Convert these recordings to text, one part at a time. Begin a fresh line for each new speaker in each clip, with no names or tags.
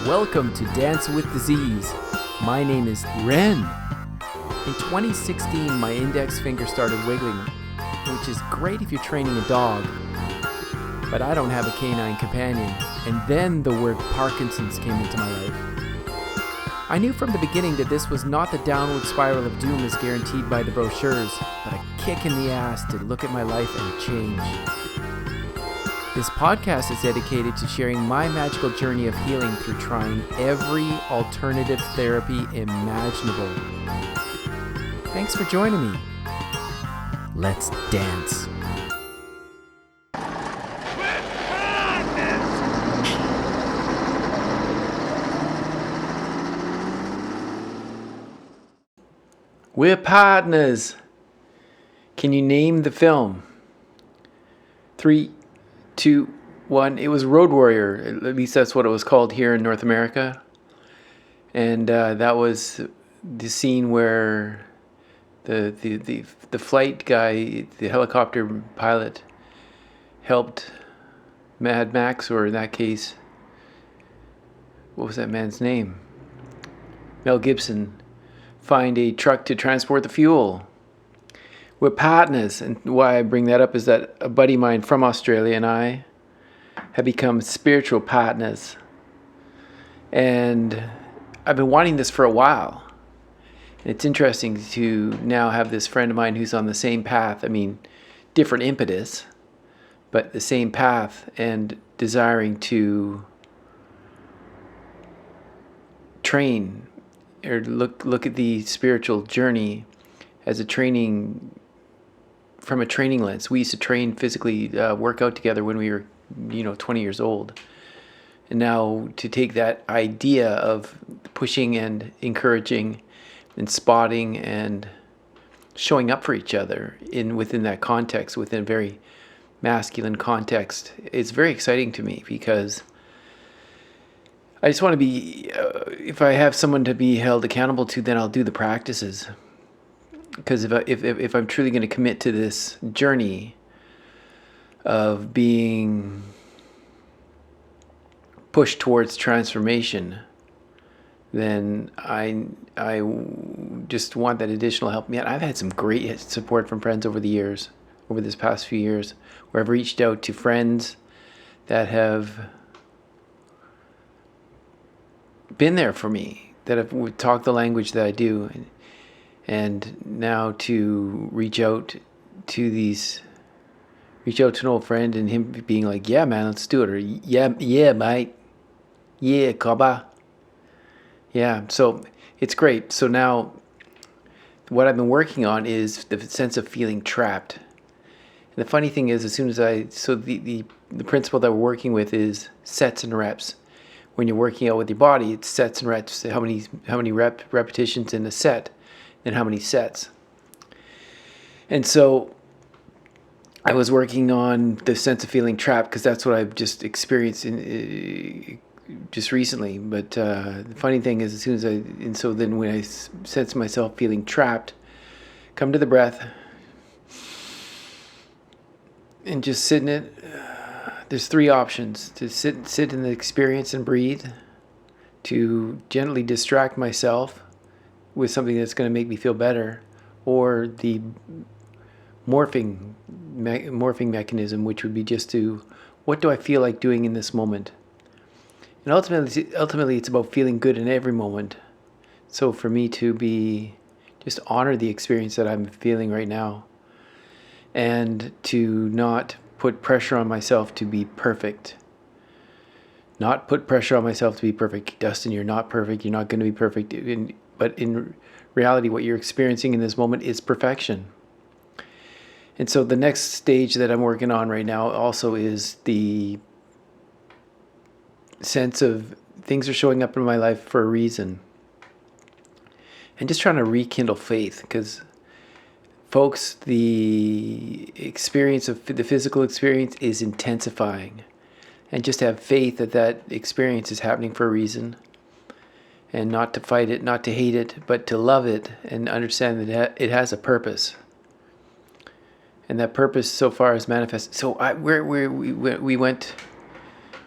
Welcome to Dance with Disease. My name is Ren. In 2016, my index finger started wiggling, which is great if you're training a dog, but I don't have a canine companion. And then the word Parkinson's came into my life. I knew from the beginning that this was not the downward spiral of doom as guaranteed by the brochures, but a kick in the ass to look at my life and change. This podcast is dedicated to sharing my magical journey of healing through trying every alternative therapy imaginable. Thanks for joining me. Let's dance. Weah Paartnuhs. Can you name the film? 3, 2, 1. It was Road Warrior. At least that's what it was called here in North America. And that was the scene where the flight guy, the helicopter pilot, helped Mad Max, or in that case, what was that man's name? Mel Gibson, find a truck to transport the fuel. Weah Paartnuhs, and why I bring that up is that a buddy of mine from Australia and I have become spiritual partners. And I've been wanting this for a while. And it's interesting to now have this friend of mine who's on the same path. I mean, different impetus, but the same path, and desiring to train or look at the spiritual journey as a training, from a training lens. We used to train physically, work out together when we were, 20 years old. And now to take that idea of pushing and encouraging and spotting and showing up for each other within that context, within a very masculine context, is very exciting to me, because I just want to be, if I have someone to be held accountable to, then I'll do the practices. Because if I'm truly going to commit to this journey of being pushed towards transformation, then I just want that additional help. Man, I've had some great support from friends over this past few years, where I've reached out to friends that have been there for me, that have talked the language that I do, and now to reach out to an old friend, and him being like, "Yeah, man, let's do it," or "Yeah, mate, yeah, cobba." Yeah, so it's great. So now what I've been working on is the sense of feeling trapped. And the funny thing is, the principle that we're working with is sets and reps. When you're working out with your body, it's sets and reps. How many repetitions in a set, and how many sets. And so I was working on the sense of feeling trapped, because that's what I've just experienced just recently. But the funny thing is, then when I sense myself feeling trapped, come to the breath and just sit in it. There's 3 options: to sit in the experience and breathe, to gently distract myself with something that's going to make me feel better, or the morphing mechanism, which would be just to, what do I feel like doing in this moment? And ultimately it's about feeling good in every moment. So for me to just honor the experience that I'm feeling right now, and to not put pressure on myself to be perfect. Not put pressure on myself to be perfect. Dustin, you're not perfect. You're not going to be perfect. But in reality, what you're experiencing in this moment is perfection. And so the next stage that I'm working on right now also is the sense of things are showing up in my life for a reason. And just trying to rekindle faith, because folks, the experience of the physical experience is intensifying. And just have faith that experience is happening for a reason. And not to fight it, not to hate it, but to love it and understand that it has a purpose. And that purpose so far is manifest. So we went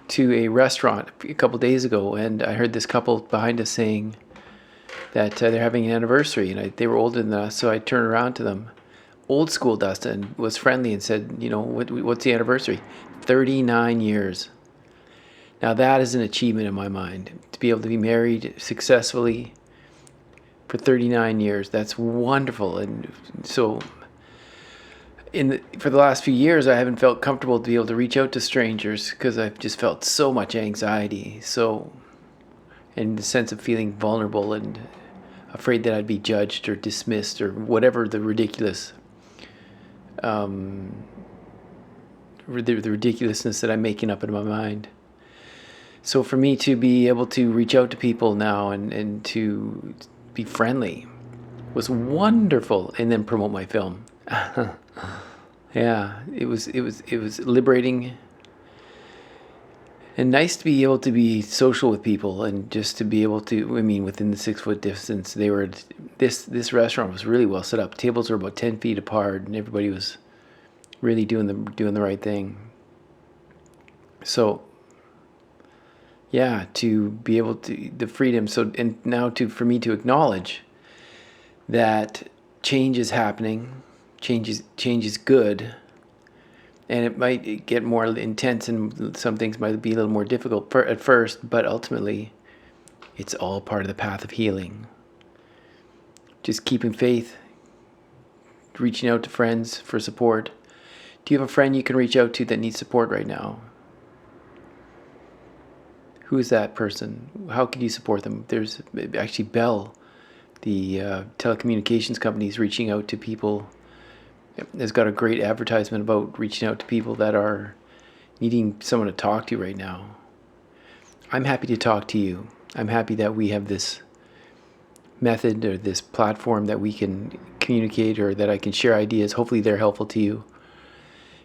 to a restaurant a couple days ago, and I heard this couple behind us saying that they're having an anniversary, and they were older than us, so I turned around to them, old school Dustin, was friendly and said, what's the anniversary? 39 years. Now that is an achievement in my mind, to be able to be married successfully for 39 years. That's wonderful. And so for the last few years, I haven't felt comfortable to be able to reach out to strangers because I've just felt so much anxiety, and the sense of feeling vulnerable and afraid that I'd be judged or dismissed or whatever the ridiculous, the ridiculousness that I'm making up in my mind. So for me to be able to reach out to people now and to be friendly was wonderful, and then promote my film. Yeah, it was liberating and nice to be able to be social with people, and just to be able to, within the 6 foot distance, this restaurant was really well set up. Tables were about 10 feet apart, and everybody was really doing the right thing. So yeah, to be able to, the freedom. So, and now for me to acknowledge that change is happening. Change is good, and it might get more intense, and some things might be a little more difficult at first, but ultimately it's all part of the path of healing. Just keeping faith, reaching out to friends for support. Do you have a friend you can reach out to that needs support right now? Who is that person? How can you support them? There's actually Bell, the telecommunications company, is reaching out to people. Has got a great advertisement about reaching out to people that are needing someone to talk to right now. I'm happy to talk to you. I'm happy that we have this method or this platform that we can communicate, or that I can share ideas. Hopefully they're helpful to you.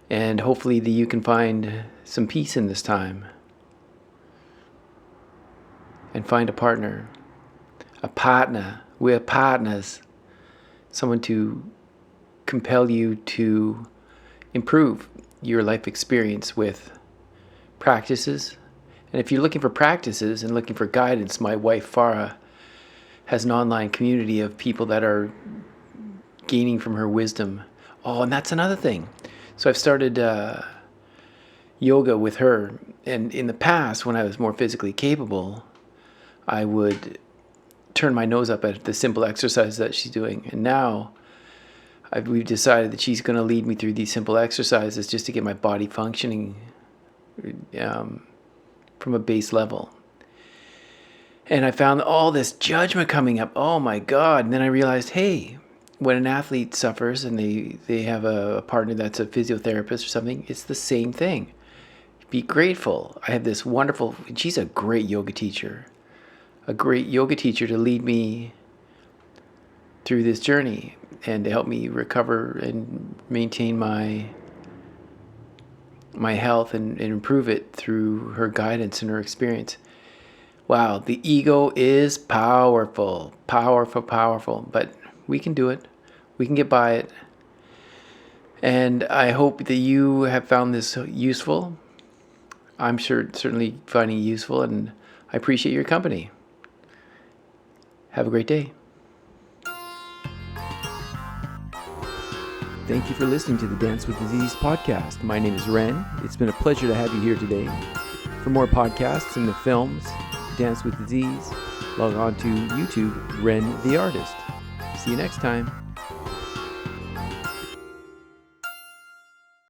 And hopefully that you can find some peace in this time. And find a partner. A partner. Weah Paartnuhs. Someone to compel you to improve your life experience with practices. And if you're looking for practices and looking for guidance, my wife Farah has an online community of people that are gaining from her wisdom. Oh, and that's another thing. So I've started yoga with her. And in the past, when I was more physically capable, I would turn my nose up at the simple exercises that she's doing. And now we've decided that she's going to lead me through these simple exercises just to get my body functioning from a base level. And I found all this judgment coming up. Oh my God. And then I realized, hey, when an athlete suffers and they have a partner that's a physiotherapist or something, it's the same thing. Be grateful. I have this wonderful, she's a great yoga teacher. A great yoga teacher to lead me through this journey and to help me recover and maintain my health and improve it through her guidance and her experience. Wow, the ego is powerful, but we can do it. We can get by it. And I hope that you have found this useful. I'm certainly finding it useful, and I appreciate your company. Have a great day. Thank you for listening to the Dance with Disease podcast. My name is Ren. It's been a pleasure to have you here today. For more podcasts and the films, Dance with Disease, log on to YouTube, Ren the Artist. See you next time.